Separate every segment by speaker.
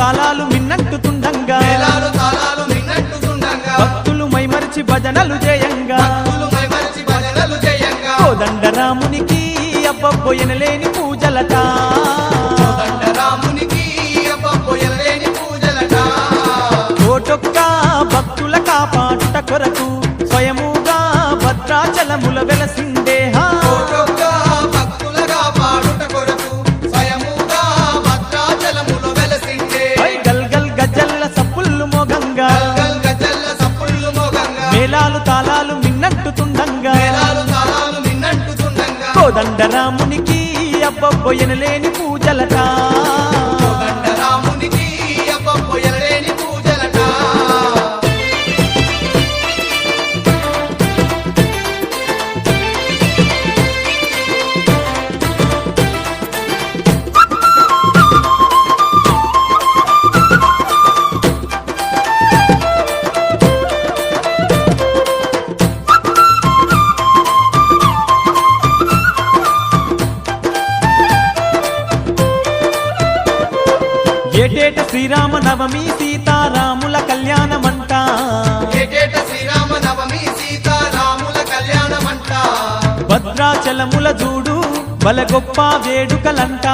Speaker 1: తాళాలు మిన్నంటుతుండంగా భక్తులు మైమరిచి భజనలు చేయంగా కోదండరామునికి అబ్బబ్బోయనలేని పూజలట కోటొక్క భక్తుల కాపాటుట కొరకు స్వయముగా భద్రాచలముల వెలసిందే గల్గల్ గజ్జల్ల సప్పుళ్ళు మోగంగా మేళాలు తాళాలు మిన్నంటుతుండంగా కోదండరామునికి అబ్బబ్బోయనలేని పూజలట ఏటేట శ్రీరామ నవమి సీతారాముల కళ్యాణమంట భద్రాచలముల జూడు బల గొప్ప వేడుకలంట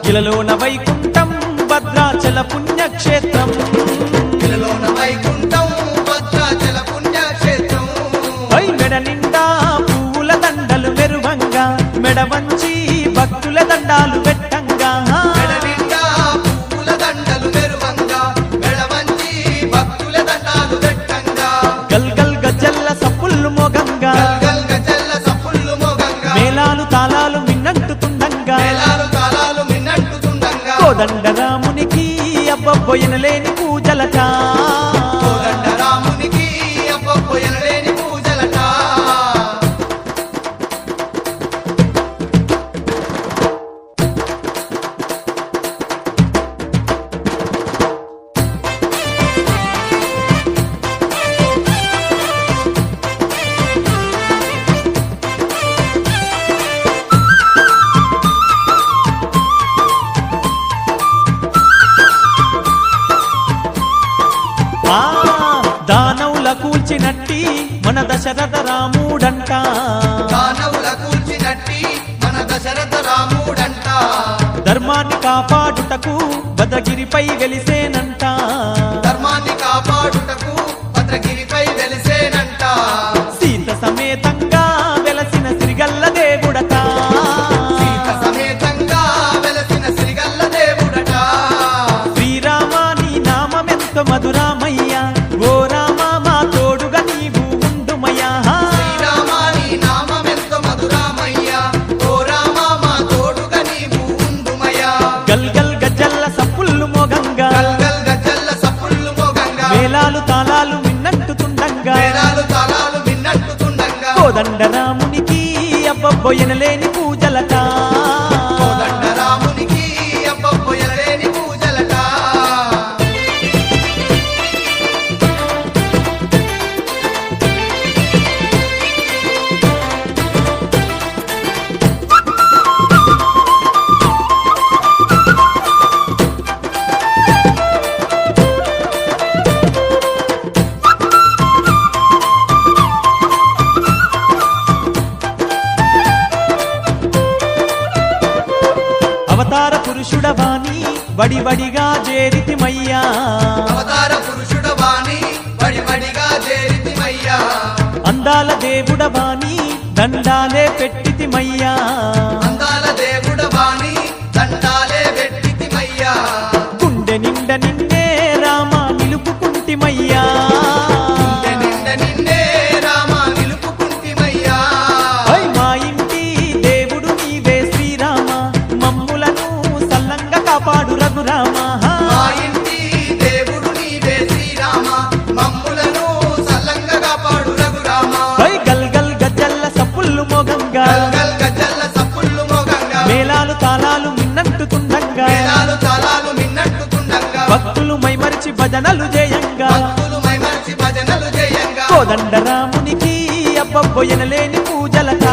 Speaker 1: ఇలలోన వైకుంఠం భద్రాచల పుణ్యక్షేత్రం మెడ నిండా పువ్వుల దండలు మెరువంగా మెడ వంచి భక్తుల దండాలు పెట్టంగా గల్గల్ గజ్జల్ల సప్పుళ్ళు మోగంగా మేళాలు తాళాలు మిన్నంటుతుండంగా కోదండరామునికి అబ్బబ్బోయనలేని పూజలట దానవుల కూల్చినట్టి మన దశరథ రాముడంట ధర్మాన్ని కాపాడుటకు భద్రగిరిపై వెలిసేనంట సీత సమేతంగా వెలసిన శ్రీగల్ల దేవుడట శ్రీరామ నీ నామమెంతో మధురామయ్య ఓ రామ మా తోడుగా నీవు ఉండుమయ్యా గల్గల్ గజ్జల్ల సప్పుళ్ళు మోగంగా మేళాలు తాళాలు మిన్నంటుతుండంగా కోదండరామునికి అబ్బబ్బోయనలేని పూజలట అవతార పురుషుడవాణి వడివడిగా చేరితిమయ్యా అందాల దేవుడవాణి దండాలే పెట్టితిమయ్యా గుండె నిండ నిన్నే రామ నిలుపుకుంటిమయ్యా మా ఇంటి దేవుడు నీవే శ్రీరామ మమ్ములను సల్లంగా కాపాడు రఘురామ గల్గల్ గజ్జల్ల సప్పుళ్ళు మోగంగా మేళాలు తాళాలు మిన్నంటుతుండంగా భక్తులు మైమరిచి భజనలు చేయంగా కోదండరామునికి అబ్బబ్బోయనలేని పూజలట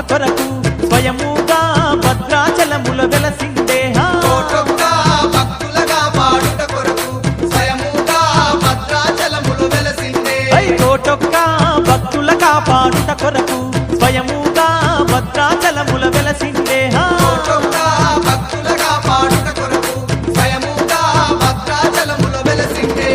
Speaker 1: కొరకు స్వయముగా భద్రాచలముల వెలసిండే
Speaker 2: కోటొక్క భక్తులగా పాడుట కొరకు స్వయముగా భద్రాచలములు వెలసిందే
Speaker 1: కోటొక్క భక్తుల కాపాడుట కొరకు స్వయముగా భద్రాచలముల వెలసిండే
Speaker 2: కోటొక్క భక్తులగా పాడుట కొరకు స్వయముగా భద్రాచలములు వెలసిందే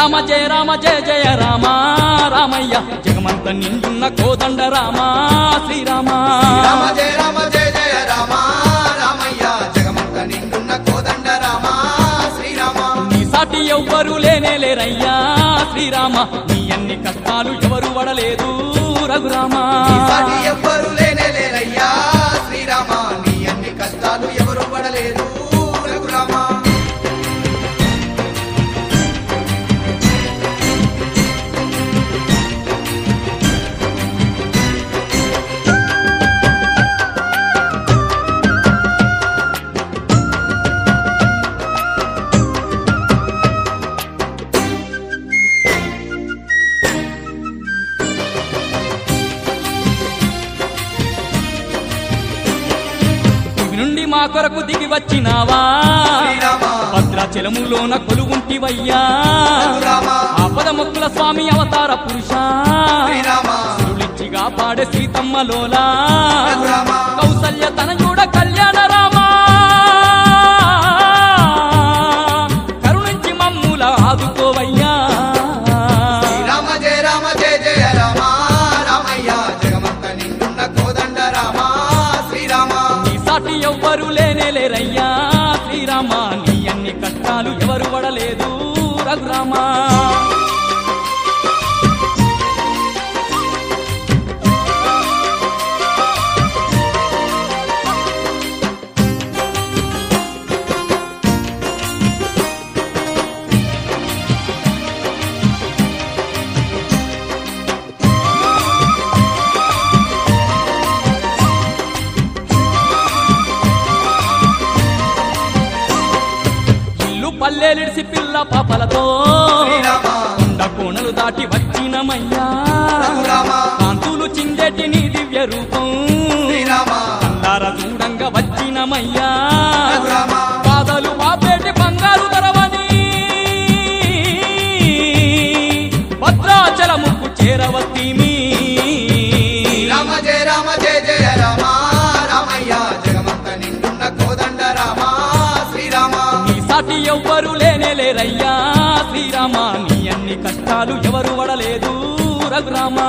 Speaker 3: శ్రీరామ జయ రామ జయ జయ రామ రామయ్య జగమంత నిండున్న కోదండ రామ శ్రీరామ
Speaker 2: రామ జయ రామ జయ జయ రామ రామయ్య జగమంత నిండున్న కోదండ రామ శ్రీరామ
Speaker 3: నీ సాటి ఎవ్వరు లేనేలేరయ్యా శ్రీరామ నీ అన్ని కష్టాలు ఎవరు పడలేదు రఘురామ
Speaker 2: సాటి ఎవ్వరు లేనేలేరయ్యా శ్రీరామ నీ అన్ని కష్టాలు ఎవరు పడలేరు రఘురామ
Speaker 3: నుండి మా కొరకు దిగి వచ్చినావా
Speaker 2: శ్రీరామ
Speaker 3: భద్రాచలములోన కొలువుంటివయ్యా
Speaker 2: రఘురామ
Speaker 3: ఆపద మొక్కుల స్వామి అవతార పురుష
Speaker 2: శ్రీరామ
Speaker 3: సురులిచ్చిగా పాడే సీతమ్మలోలా
Speaker 2: రఘురామ
Speaker 3: కౌసల్య తనయుడ కళ్యాణ రామ కరుణించి మమ్ముల ఆదుకోవయ్యా
Speaker 2: రామ జయ రామ జయ జయ రామ రామయ్య జగమంత నిండున్న కోదండ రామ శ్రీరామ
Speaker 3: నీ సాటి ఎవ్వరు లేనేలేరయ్యా శ్రీరామ నీ అన్ని కష్టాలు ఎవరు పడలేదు రఘురామ ఇల్లు పల్లెలిడిసి పిల్ల పాపలతో
Speaker 2: శ్రీరామ
Speaker 3: కొండ కోణలు దాటి వచ్చినమయ్యా
Speaker 2: రఘురామ
Speaker 3: కాంతులు చిందేటి నీ దివ్య రూపం
Speaker 2: శ్రీరామ
Speaker 3: కందార దూరంగా వచ్చినమయ్యా
Speaker 2: రఘురామ
Speaker 3: పాదలు పాపేటి బంగారు ధరవని భద్రాచలముకు చేరవత్తిమి
Speaker 2: రామ జయ రామ జయ జయ రామ రామయ్య జగమంత నిండున్న కోదండ రామ శ్రీరామ
Speaker 3: నీ సాటి ఎవ్వరు లేనేలేరయ్యా శ్రీరామ నీ అన్ని కష్టాలు ఎవరు పడలేదు రఘురామ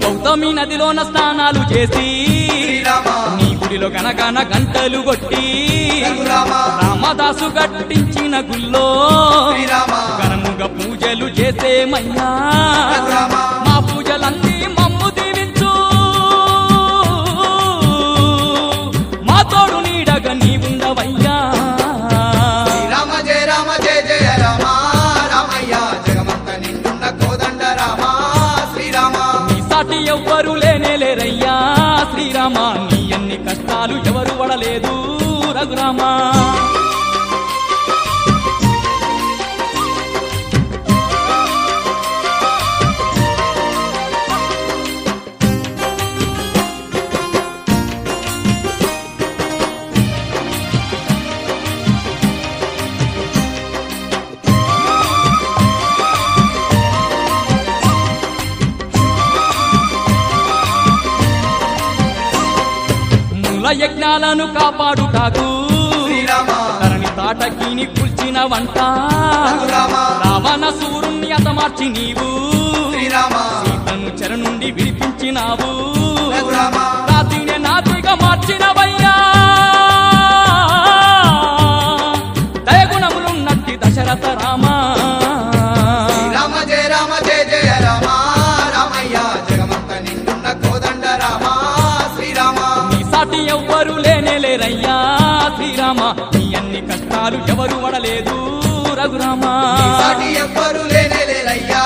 Speaker 3: గౌతమి నదిలోన స్నానాలు చేసి
Speaker 2: శ్రీరామ
Speaker 3: నీ గుడిలో గనగన గంటలు కొట్టి
Speaker 2: రఘురామ
Speaker 3: రామదాసు గట్టించిన గుల్లో
Speaker 2: శ్రీరామ
Speaker 3: ఘనముగా పూజలు చేసేమయ్యా
Speaker 2: రఘురామ
Speaker 3: మా పూజలన్నీ మమ్ము దీవించు మా తోడు నీడగా నీవుండవయ్యా
Speaker 2: రామ జయ రామ జయ జయ రామ రామయ్య జగమంత నిండున్న కోదండ రామ శ్రీరామ
Speaker 3: నీ సాటి ఎవ్వరు లేనేలేరయ్యా శ్రీరామ నీ అన్ని కష్టాలు ఎవరు పడలేదు రఘురామ మూల యజ్ఞాలను కాపాడుటాకు
Speaker 2: శ్రీరామ
Speaker 3: ధరణి తాటకీని కూల్చిన వంట
Speaker 2: రఘురామ
Speaker 3: రావణ సూరుణ్ణి అతమార్చి నీవు
Speaker 2: శ్రీరామ
Speaker 3: సీతను చెర నుండి విడిపించినావు
Speaker 2: రఘురామ
Speaker 3: రాతిని నాతిగా మార్చినవయ్యా దయగుణములున్నట్టి దశరథ రామ
Speaker 2: రామ జయ రామ జయ జయ రామ రామయ్య జగమంత నిండున్న కోదండ రామ శ్రీరామ
Speaker 3: నీ సాటి ఎవ్వరు లేనేలేరయ్యా శ్రీరామ నీ అన్ని కష్టాలు ఎవరు పడలేదు రఘురామ
Speaker 2: సాటి ఎవ్వరు లేనేలేరయ్యా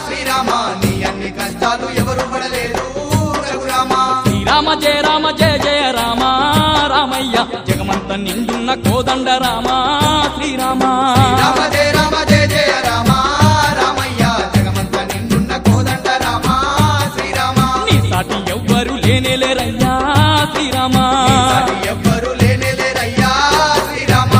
Speaker 2: శ్రీరామ నీ అన్ని కష్టాలు ఎవరు పడలేరు రఘురామ
Speaker 3: శ్రీరామ జయ రామ జయ జయ రామ రామయ్య జగమంత నిండున్న కోదండ రామ శ్రీరామ
Speaker 2: రామ జయ రామ జయ జయ రామ రామయ్య జగమంత నిండున్న కోదండ రామ శ్రీరామ
Speaker 3: లేనేలేరయ్యా శ్రీరామ
Speaker 2: నీ సాటి ఎవ్వరు లేనేలేరయ్యా శ్రీరామ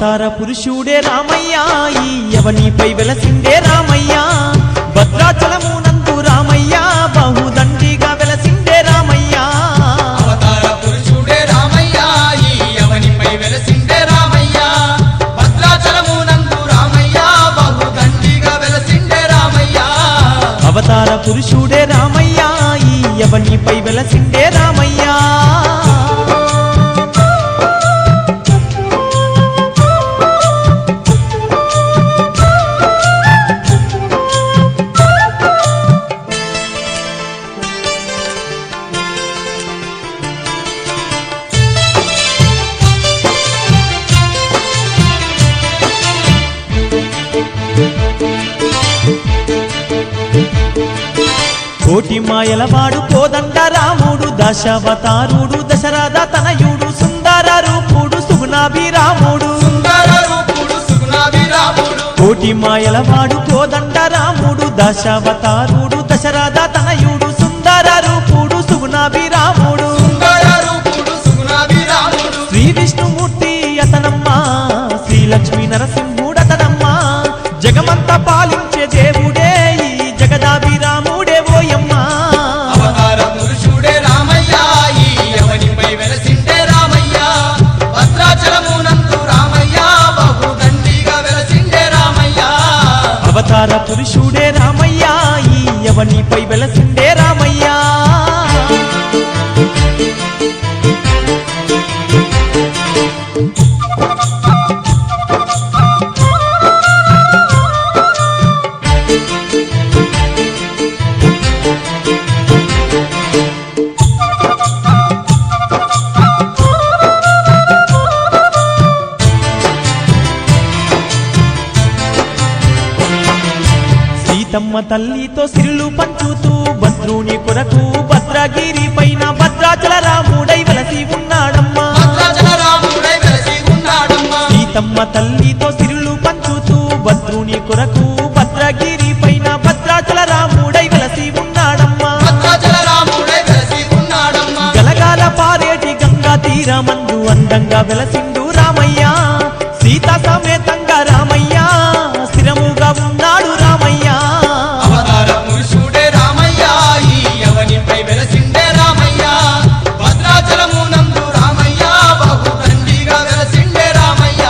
Speaker 1: అవతార పురుషుడే రామయ్య ఈ యవనిపై వెలసిండే రామయ్య భద్రాచలమునందు రామయ్య బహుదండిగా వెలసిండే రామయ్య
Speaker 2: అవతార పురుషుడే రామయ్య ఈ యవనిపై వెలసిండే రామయ్య భద్రాచలమునందు రామయ్య బహుదండిగా వెలసిండే రామయ్య
Speaker 1: అవతార పురుషుడే రామయ్య ఈ యవనిపై వెలసిండే రామయ్య కోటి మాయలవాడు కోదండ రాముడు దశావతారుడు దశరథ తనయుడు సుందర రూపుడు సుగుణాభిరాముడు
Speaker 2: సుందర రూపుడు సుగుణాభిరాముడు
Speaker 1: కోటి మాయలవాడు కోదండ రాముడు దశావతారుడు దశరథ తనయుడు సుందర రూపుడు సుగుణాభిరాముడు
Speaker 2: సుందర రూపుడు సుగుణాభిరాముడు
Speaker 1: శ్రీ విష్ణుమూర్తి అతనమ్మ శ్రీ లక్ష్మీ నరసింహుడతనమ్మ జగమంతా పాలించే దేవుడే ఈ జగదాభిరాముడే ఓయమ్మ
Speaker 2: అవతార పురుషుడే రామయ్య ఈ యవనిపై వెలసిండే రామయ్య భద్రాచలమునందు రామయ్య బహుదండిగా వెలసిండే రామయ్య
Speaker 1: అవతార పురుషుడే రామయ్య ఈ యవనిపై వెలసిండే రామయ్య సీతమ్మ తల్లితో సిరులు పంచుతూ భద్రుని కొరకు భద్రగిరి పైన భద్రాచల రాముడై వెలసి ఉన్నాడమ్మా
Speaker 2: భద్రాచల రాముడై వెలసి ఉన్నాడమ్మా
Speaker 1: సీతమ్మ తల్లితో సిరులు పంచుతూ భద్రుని కొరకు భద్రగిరి పైన భద్రాచల రాముడై వెలసి ఉన్నాడమ్మా
Speaker 2: భద్రాచల రాముడై వెలసి ఉన్నాడమ్మా
Speaker 1: గలగాల పారేటి గంగా తీరమందు అందంగా వెలసిండు రామయ్య సీతా సమేతంగా రామయ్య స్థిరముగా ఉన్నాడు రామయ్య
Speaker 2: అవతార పురుషుడే రామయ్య ఈ యవనిపై వెలసిండే రామయ్య భద్రాచలమునందు రామయ్య బహుదండిగా వెలసిండే రామయ్య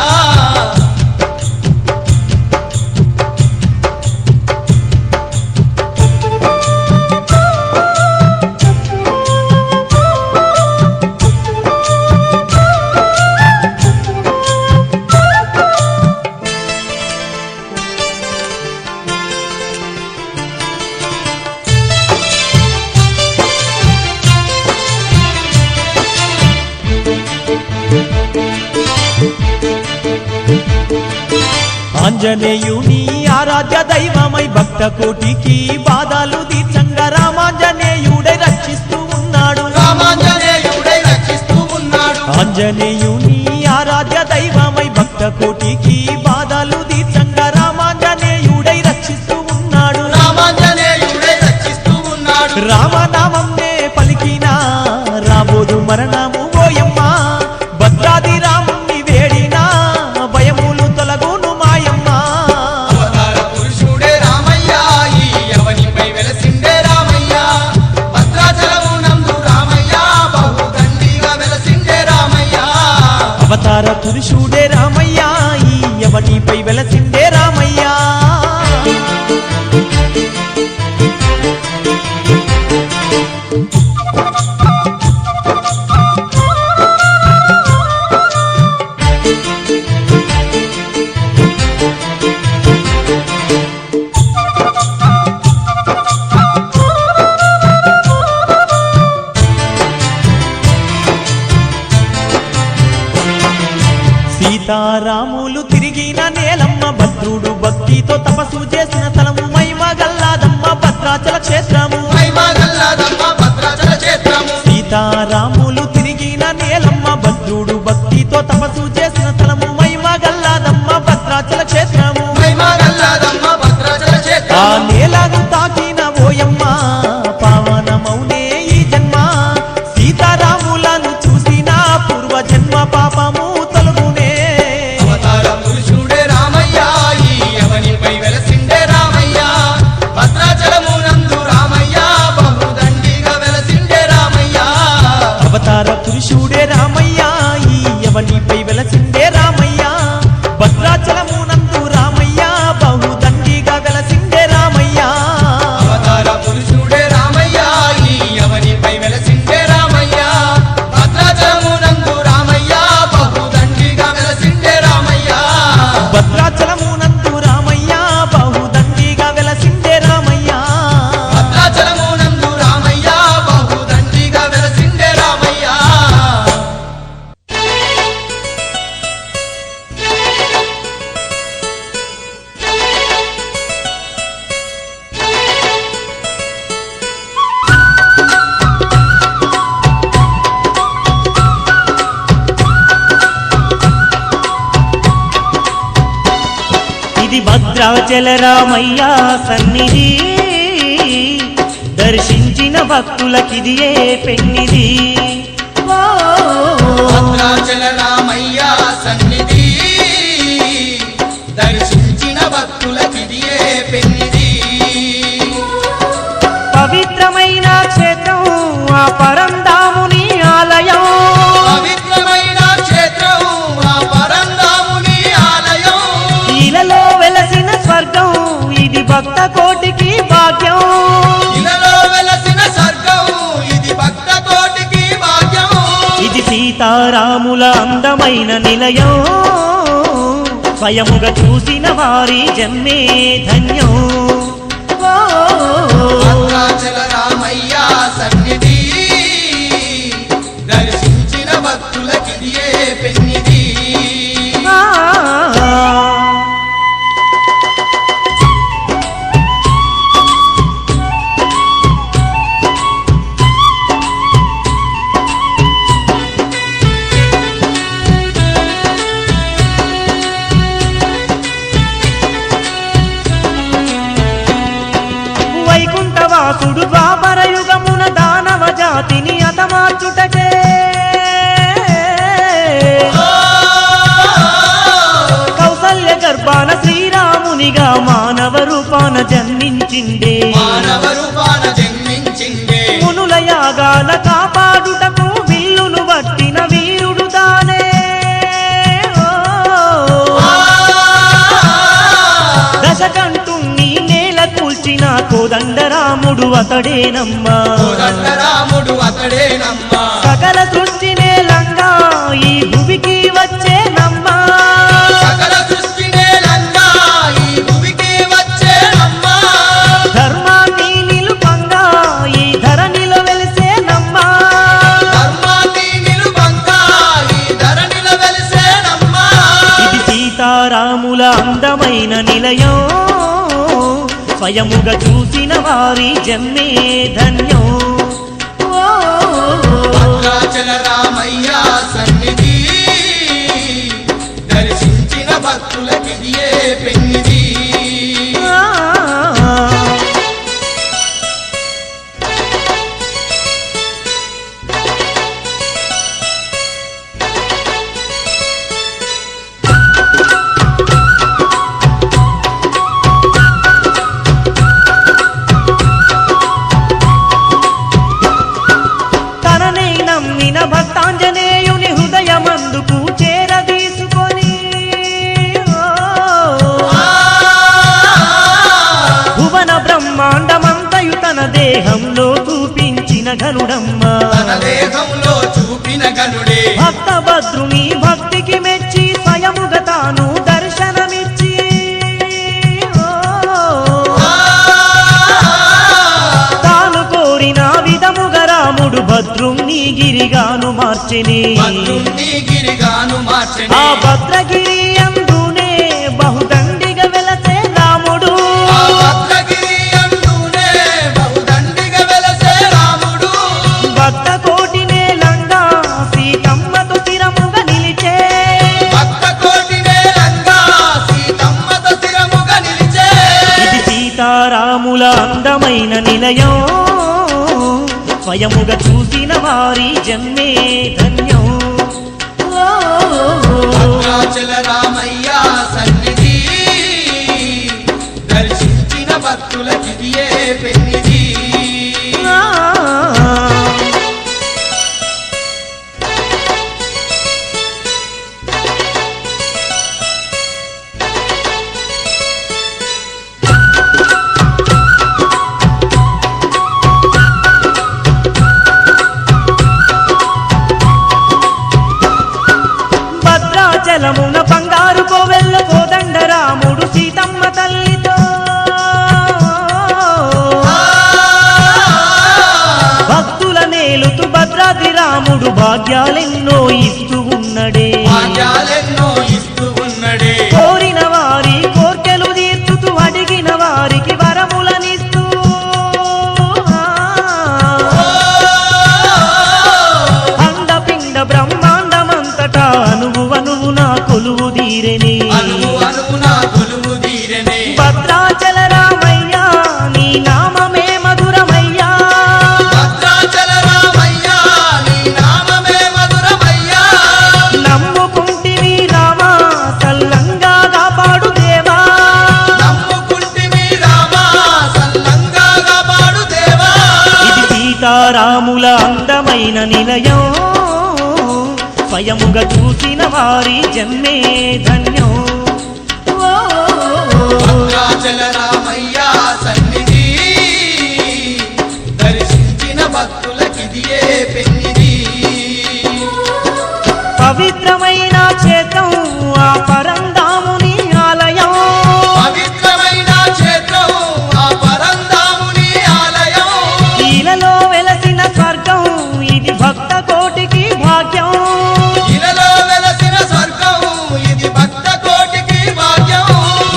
Speaker 1: ఆంజనేయుని ఆరాధ్య దైవమై భక్త కోటికి బాధలు తీర్చంగా రామాంజనేయుడై రక్షిస్తూ ఉన్నాడు
Speaker 2: రామాంజనేయుడై రక్షిస్తూ ఉన్నాడు
Speaker 1: ఆంజనేయుని ఆరాధ్య దైవమై భక్త కోటికి బాధలు తీర్చంగా రామాంజనేయుడై రక్షిస్తూ ఉన్నాడు
Speaker 2: రామాంజనేయుడై రక్షిస్తూ ఉన్నాడు
Speaker 1: రామనామంనే పలికిన రాబోదు మరణము ఓయమ్మ భద్రాది రాముని వేడినా భయములు తొలగును మాయమ్మ
Speaker 2: అవతార పురుషుడే రామయ్య ఈ యవనిపై వెలసిండే రామయ్య భద్రాచలమునందు రామయ్య బహుదండిగా వెలసిండే రామయ్య
Speaker 1: అవతార పురుషుడే రామయ్య ఈ యవనిపై వెలసిండే రామయ్య సీతారాములు తిరిగిన నేలమ్మ భద్రుడు భక్తితో తపస్సు చేసిన స్థలము మైమగల్లాదమ్మ భద్రాచల క్షేత్రము
Speaker 2: మహిమగల్లాదమ్మ భద్రాచల క్షేత్రము
Speaker 1: సీతారాములు తిరిగిన నేలమ్మ భద్రుడు భక్తితో తపస్సు చేసిన స్థలము మైమగల్లాదమ్మ భద్రాచల క్షేత్రము
Speaker 2: మహిమగల్లాదమ్మ భద్రాచల
Speaker 1: ఆ
Speaker 2: క్షేత్రము
Speaker 1: నేలను తాకిన ఓయమ్మ పావనమౌనే ఈ జన్మ సీతారాములను చూసిన పూర్వ జన్మ పాపము తొలగునే
Speaker 2: అవతార
Speaker 4: ఇది భద్రాచల రామయ్య సన్నిధి దర్శించిన భక్తులకిదియే పెన్నిది ఓ
Speaker 2: భద్రాచల రామయ్య సన్నిధి దర్శించిన భక్తులకిదియే పెన్నిది
Speaker 4: పవిత్రమైన క్షేత్రం ఆ పరంధాముని ఆలయం
Speaker 2: పవిత్రమైన క్షేత్రం ఆ పరంధాముని ఆలయం
Speaker 4: ఇలలో వెలసిన స్వర్గం ఇది భక్త కోటికి భాగ్యం
Speaker 2: ఇలలో వెలసిన స్వర్గం ఇది భక్త కోటికి భాగ్యం
Speaker 4: ఇది సీతారాముల అందమైన నిలయం స్వయముగా చూసిన వారి జన్మే ధన్యం ఓ
Speaker 2: భద్రాచల రామయ్య సన్నిధి దర్శించిన భక్తులకిదియే పెన్నిది
Speaker 4: ఆ వైకుంఠవాసుడు ద్వాపర యుగమున దానవ జాతిని అతమార్చుటకే కౌసల్య గర్భాన శ్రీరామునిగా మానవ రూపాన జన్మించిండే
Speaker 2: మానవ రూపాన జన్మించిందే
Speaker 4: మునుల యాగాల కాపాడుటకు విల్లును పట్టిన వీరుడు తానే దశకంఠుణ్ణి నేల కూల్చిన కోదండరాముడు అతడేనమ్మా
Speaker 2: కోదండరాముడు అతడేనమ్మా
Speaker 4: సకల సృష్టి నేలంగా ఈ భువికి వచ్చేనమ్మా
Speaker 2: సకల సృష్టి నేలంగా ఈ భూమికి వచ్చేనమ్మా
Speaker 4: ధర్మాన్ని నిలుపంగా ఈ ధరణిలో వెలిసేనమ్మా
Speaker 2: ధర్మాన్ని నిలుపంగా ఈ ధరణిలో వెలిసేనమ్మా
Speaker 4: ఇది సీతారాముల అందమైన నిలయం స్వయముగా చూసిన వారి జన్మే ధన్యం ఓ
Speaker 2: భద్రాచల రామయ్య సన్నిధి దర్శించిన భక్తులకిదియే పెన్నిది
Speaker 4: ఆ తననే నమ్మిన భక్తాంజనేయుని హృదయమందుకు చేరదీసుకొని భువన బ్రహ్మాండమంతయు తన దేహంలో చూపించిన ఘనుడమ్మ
Speaker 2: తన దేహంలో చూపిన గనుడే
Speaker 4: భక్త భద్రుని భక్తికి మెచ్చి స్వయముగా తాను దర్శనమిచ్చి తాను కోరిన విధముగా రాముడు భద్రుణ్ణి గిరిగాను మార్చెని
Speaker 2: భద్రుణ్ణి గిరిగాను
Speaker 4: ఆ
Speaker 2: మార్చని
Speaker 4: భద్రగిరి అందునే బహుదండిగా వెలసే రాముడు
Speaker 2: ఆ భద్రగిరి అందునే బహుదండిగా వెలసే రాముడు
Speaker 4: భక్త కోటి నేలంగా సీతమ్మతో స్థిరముగా నిలిచే
Speaker 2: భక్త కోటి నేలంగా సీతమ్మతో స్థిరముగా నిలిచే
Speaker 4: ఇది సీతారాముల అందమైన నిలయం స్వయముగా చూసిన వారి జన్మే ధన్యం ఓ
Speaker 2: భద్రాచల రామయ్య సన్నిధి దర్శించిన భక్తులకిదియే పెన్నిది
Speaker 4: ఆ భద్రాచలమున బంగారు కోవెల్ల కోదండరాముడు సీతమ్మ తల్లితో భక్తుల నేలుతూ భద్రాద్రి రాముడు భాగ్యాలెన్నో ఇస్తూ ఉన్నడే
Speaker 2: భాగ్యాలెన్నో ఇస్తూ ఉన్నడే
Speaker 4: కోరిన వారి కోర్కెలు తీర్చుతూ అడిగిన వారికి వరములనిస్తూ అండపిండ బ్రహ్మాండమంతటా అనువు నా కొలువు తీరెని
Speaker 2: అనువు అనువున కొలువు తీరె
Speaker 4: పవిత్రమైన నిలయం స్వయముగా చూసిన వారి జన్మే ధన్యం ఓ
Speaker 2: భద్రాచల రామయ్య సన్నిధి దర్శించిన భక్తులకిదియే పెన్నిది
Speaker 4: పవిత్రమైన క్షేత్రం ఆ పరంధాముని ఆలయం
Speaker 2: పవిత్రమైన క్షేత్రం ఆ పరంధాముని ఆలయం
Speaker 4: ఈలలో వెలసిన స్వర్గం ఇది భక్త కోటికి భాగ్యం
Speaker 2: ఇలలో వెలసిన స్వర్గం ఇది భక్త కోటికి భాగ్యం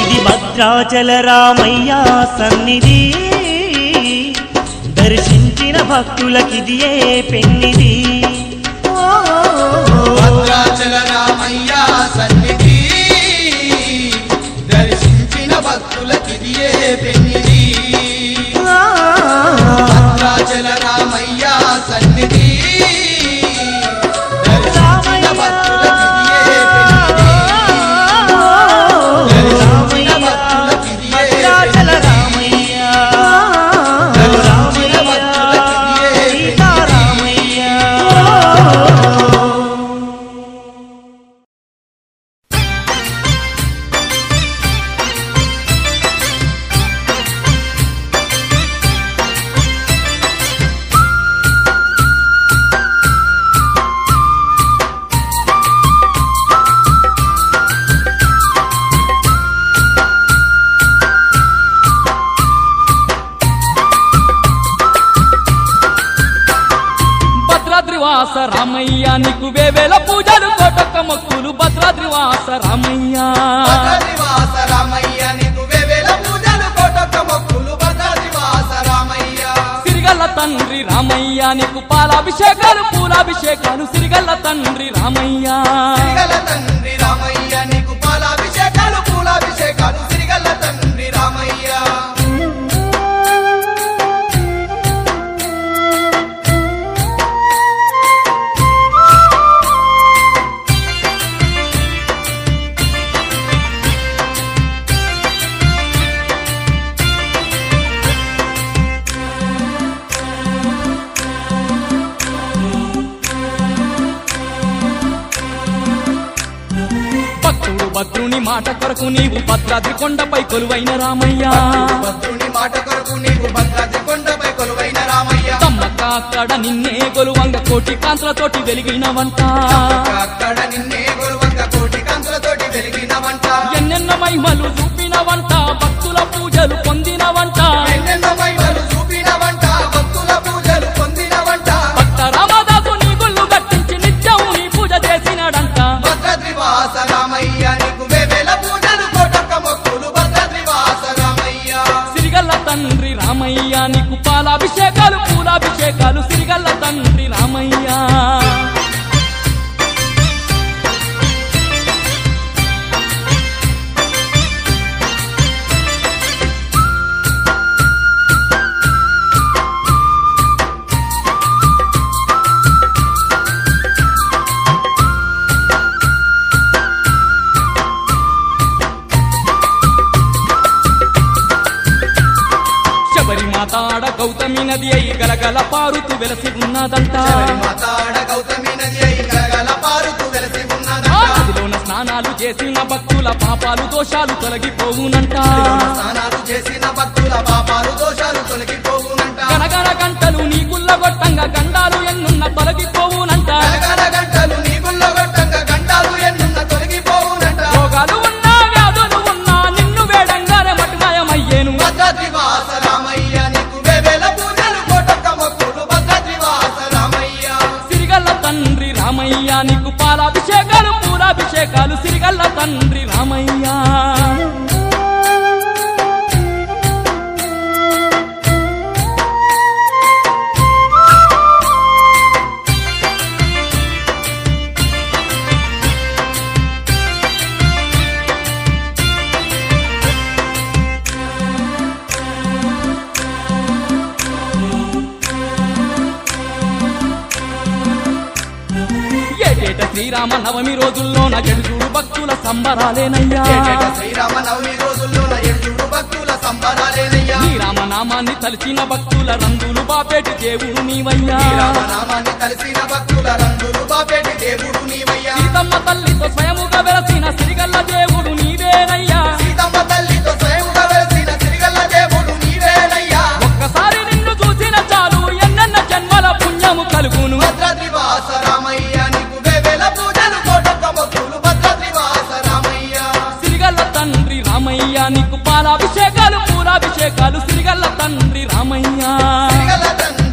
Speaker 4: ఇది భద్రాచల రామయ్య సన్నిధి దర్శించిన భక్తులకిదియే పెన్నిది ఓ
Speaker 2: భద్రాచల రామయ్య సన్నిధి దర్శించిన భక్తులకిదియే పెన్నిది భద్రాచల రామయ్య సన్నిధి దర్శించిన భక్తులకిదియే పెన్నిది దర్శించిన భక్తులకిదియే
Speaker 4: భద్రాచల రామయ్య
Speaker 2: దర్శించిన భక్తులకిదియే
Speaker 4: సీతారామయ్య
Speaker 3: భద్రాద్రివాస రామయ్య నీకు వేవేల పూజలు కోటొక్క మొక్కులు భద్రాద్రివాస రామయ్య
Speaker 2: భద్రాద్రివాస రామయ్య నీకు వేవేల పూజలు కోటొక్క మొక్కులు భద్రాద్రివాస రామయ్య
Speaker 3: సిరిగల్ల తండ్రి రామయ్య నీకు పాలాభిషేకాలు పూలాభిషేకాలు సిరిగల్ల తండ్రి రామయ్య
Speaker 2: సిరిగల్ల తండ్రి రామయ్య నీకు పాలాభిషేకాలు పూలాభిషేకాలు సిరిగల్ల తండ్రి రామయ్య
Speaker 3: భక్తుడు భద్రుని మాట కొరకు నీవు భద్రాద్రి కొండపై కొలువైన రామయ్య
Speaker 2: భద్రుని మాట కొరకు నీవు భద్రాద్రి కొండపై కొలువైన రామయ్య
Speaker 3: తమ్మక్క అక్కడ నిన్నే కొలువంగ కోటి కాంతులతోటి వెలిగిన వంట
Speaker 2: అక్కడ నిన్నే కొలువంగ కోటి కాంతులతోటి వెలిగిన వంట
Speaker 3: ఎన్నెన్న మహిమలు చూపిన వంట భక్తుల పూజలు పొందిన వంట
Speaker 2: ఎన్నెన్నో మహిమలు చూపిన వంట భక్తుల పూజలు పొందిన వంట
Speaker 3: భక్త రామదాసు నీ గుళ్ళు కట్టించి నిత్యం నీ పూజ చేసినాడంట
Speaker 2: భద్రాద్రివాస రామయ్య నీకు వేవేల పూజలు కోటొక్క మొక్కులు భద్రాద్రివాస రామయ్య
Speaker 3: సిరిగల్ల తండ్రి రామయ్య నీకు పాలాభిషేకాలు పూలాభిషేకాలు సిరిగల్ల తండ్రి రామయ్య శబరిమాత ఆడ గౌతమి నది అయి గలగల పారుతూ వెలసి ఉన్నదంట
Speaker 2: మాతాడ గౌతమి నది అయి గలగల పారుతూ వెలసి
Speaker 3: ఆ
Speaker 2: ఉన్నదంట
Speaker 3: నదిలోన స్నానాలు చేసిన భక్తుల పాపాలు దోషాలు తొలగిపోవునంట
Speaker 2: స్నానాలు చేసిన భక్తుల పాపాలు దోషాలు తొలగిపోవునంట
Speaker 3: గనగన గంటలు నీ గుల్ల గొట్టంగా గండాలు ఎన్నున్న తొలగిపోవునంట
Speaker 2: గలగల గంటలు నీ గుళ్ళో గొట్టంగా గంటాలు ఎన్నున్న తొలగిపోవునంట
Speaker 3: రోగాలు ఉన్నా వ్యాధులు ఉన్నా నిన్ను వేడంగానే మటుమాయమయ్యేను
Speaker 2: భద్రాద్రివాస రామయ్య నీకు వేవేల పూజలు కోటొక్క మొక్కులు భద్రాద్రివాస రామయ్య
Speaker 3: సిరిగల్ల తండ్రి రామయ్య నీకు పాలాభిషేకాలు పూలాభిషేకాలు సిరిగల్ల తండ్రి రామయ్య ఏటేట శ్రీరామ నవమి రోజుల్లోన ఎడుచూడు భక్తుల సంబరాలేనయ్యా
Speaker 2: ఏటేటా శ్రీరామ నవమి రోజుల్లోన ఎడుచూడు భక్తుల సంబరాలేనయ్యా
Speaker 3: నీ రామనామాన్ని తలిచిన భక్తుల రంగులు బాపేటి దేవుడు నీవయ్యా
Speaker 2: నీ రామనామాన్ని కలిసిన భక్తుల రంగులు బాపేటి దేవుడు నీవయ్యా
Speaker 3: సీతమ్మ తల్లితో స్వయముగా వెలసిన సిరిగల్ల దేవుడు నీవేనయ్యా
Speaker 2: సీతమ్మ తల్లితో స్వయంగా వెలిసిన సిరిగల్ల దేవుడు నీవేనయ్యా
Speaker 3: ఒక్కసారి నిన్ను చూసిన చాలు ఎన్నెన్న జన్మల పుణ్యము కలుగును
Speaker 2: భద్రాద్రి వాస రామయ్య నీకు వేవేల పూజలు కోటొక్క భక్తులు భద్రాద్రి వాస రామయ్య
Speaker 3: సిరిగల్ల తండ్రి రామయ్య నీకు పాలాభిషేకాలు పూలాభిషేకాలు సిరిగల్ల తండ్రి రామయ్య
Speaker 2: సిరిగల్ల తండ్రి